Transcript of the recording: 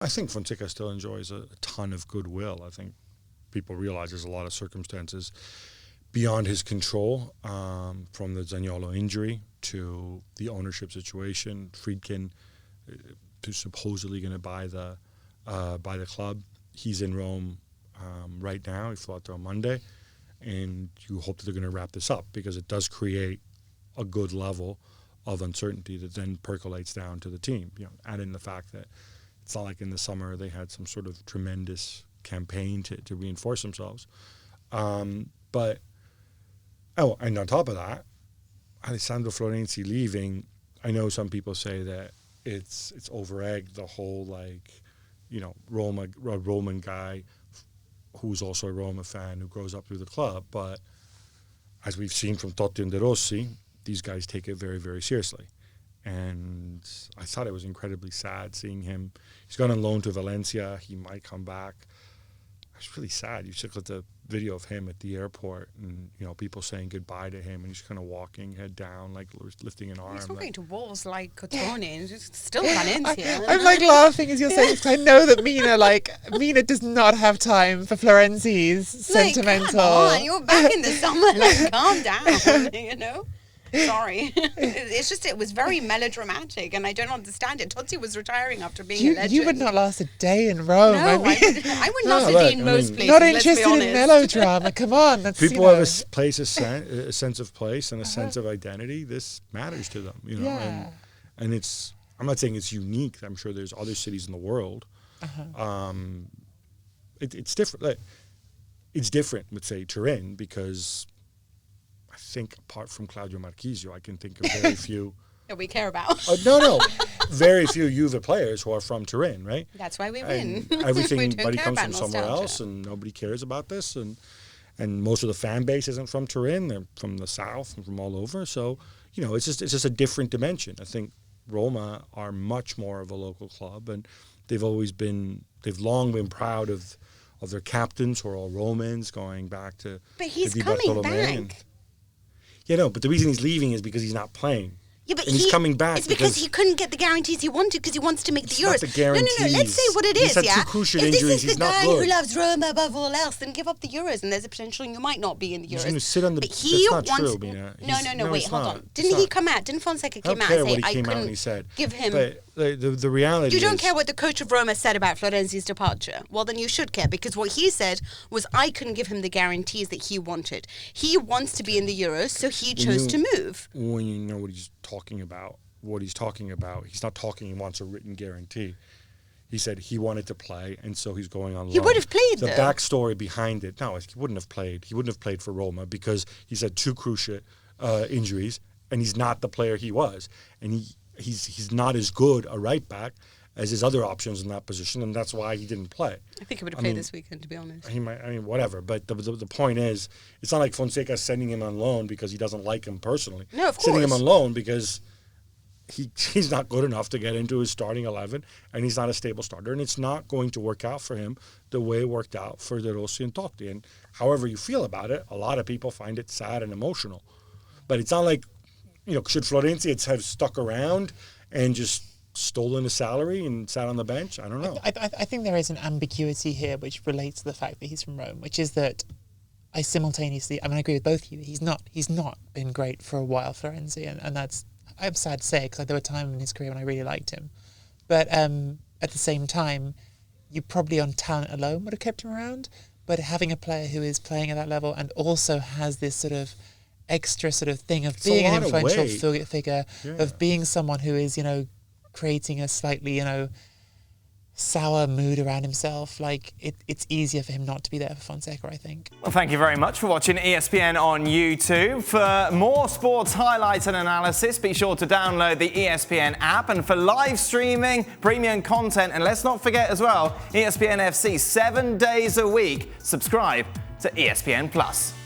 I think Fonseca still enjoys a ton of goodwill. I think people realize there's a lot of circumstances beyond his control, from the Zaniolo injury to the ownership situation. Friedkin, who's supposedly going to buy the club. He's in Rome right now. He flew out there on Monday, and you hope that they're going to wrap this up because it does create a good level of uncertainty that then percolates down to the team. Add in the fact that it's not like in the summer they had some sort of tremendous campaign to reinforce themselves. And on top of that, Alessandro Florenzi leaving, I know some people say that it's over-egged, the whole Roman guy who's also a Roma fan who grows up through the club. But as we've seen from Totti and De Rossi, these guys take it very, very seriously. And I thought it was incredibly sad seeing him. He's gone on loan to Valencia. He might come back. It's really sad. You look at the video of him at the airport and, people saying goodbye to him, and he's kind of walking head down, lifting an arm. He's not going to walls like Cotone. It's still Valencia. I'm laughing as you're saying, because I know that Mina does not have time for Florenzi's sentimental. Come on, you're back in the summer. Calm down, Sorry. It was very melodramatic, and I don't understand it. Totti was retiring after being a legend. You would not last a day in Rome. No, I wouldn't last a day in most places. Not interested in melodrama. Come on. People have a sense of place and a sense of identity. This matters to them, Yeah. And it's, I'm not saying it's unique. I'm sure there's other cities in the world. It's different. It's different with, say, Turin, because I think apart from Claudio Marchisio, I can think of very few that we care about. Very few Juve players who are from Turin, right? That's why we win. Everybody comes from somewhere else, and nobody cares about this. And most of the fan base isn't from Turin; they're from the south and from all over. So it's just a different dimension. I think Roma are much more of a local club, and they've long been proud of their captains, who are all Romans, going back to. But he's coming back. But the reason he's leaving is because he's not playing. Yeah, but he's coming back. It's because he couldn't get the guarantees he wanted because he wants to make the Euros. Not the guarantees. No. Let's say what it is. He's had two crucial injuries. If this is the guy who loves Roma above all else, then give up the Euros, and there's a potential you might not be in the Euros. He's going to sit on the. But that's not true, Mina. No. Wait, hold on. Didn't he come out? Didn't Fonseca come out and say I couldn't give him? But the reality. You don't care what the coach of Roma said about Florenzi's departure. Well, then you should care, because what he said was I couldn't give him the guarantees that he wanted. He wants to be in the Euros, so he chose to move. When you know what he's talking about. He's not talking he wants a written guarantee. He said he wanted to play, and so he's going on loan. He would have played, The backstory behind it, no, he wouldn't have played. He wouldn't have played for Roma because he's had two crucial injuries, and he's not the player he was. And he's not as good a right back as his other options in that position, and that's why he didn't play. I think he would have played this weekend, to be honest. He might, whatever. But the point is, it's not like Fonseca's sending him on loan because he doesn't like him personally. No, of course. Sending him on loan because he's not good enough to get into his starting 11, and he's not a stable starter, and it's not going to work out for him the way it worked out for De Rossi and Totti. And however you feel about it, a lot of people find it sad and emotional. But it's not like, should Florenzi have stuck around and just stolen a salary and sat on the bench? I don't know. I think there is an ambiguity here which relates to the fact that he's from Rome, which is that I agree with both of you. He's not been great for a while, Florenzi, and that's, I'm sad to say, because there were times in his career when I really liked him. But at the same time, you probably on talent alone would have kept him around. But having a player who is playing at that level and also has this sort of extra sort of thing of being an influential figure, of being someone who is, creating a slightly, sour mood around himself, it's easier for him not to be there for Fonseca, I think. Well, thank you very much for watching ESPN on YouTube. For more sports highlights and analysis, be sure to download the ESPN app. And for live streaming, premium content, and let's not forget as well, ESPN FC 7 days a week, subscribe to ESPN+.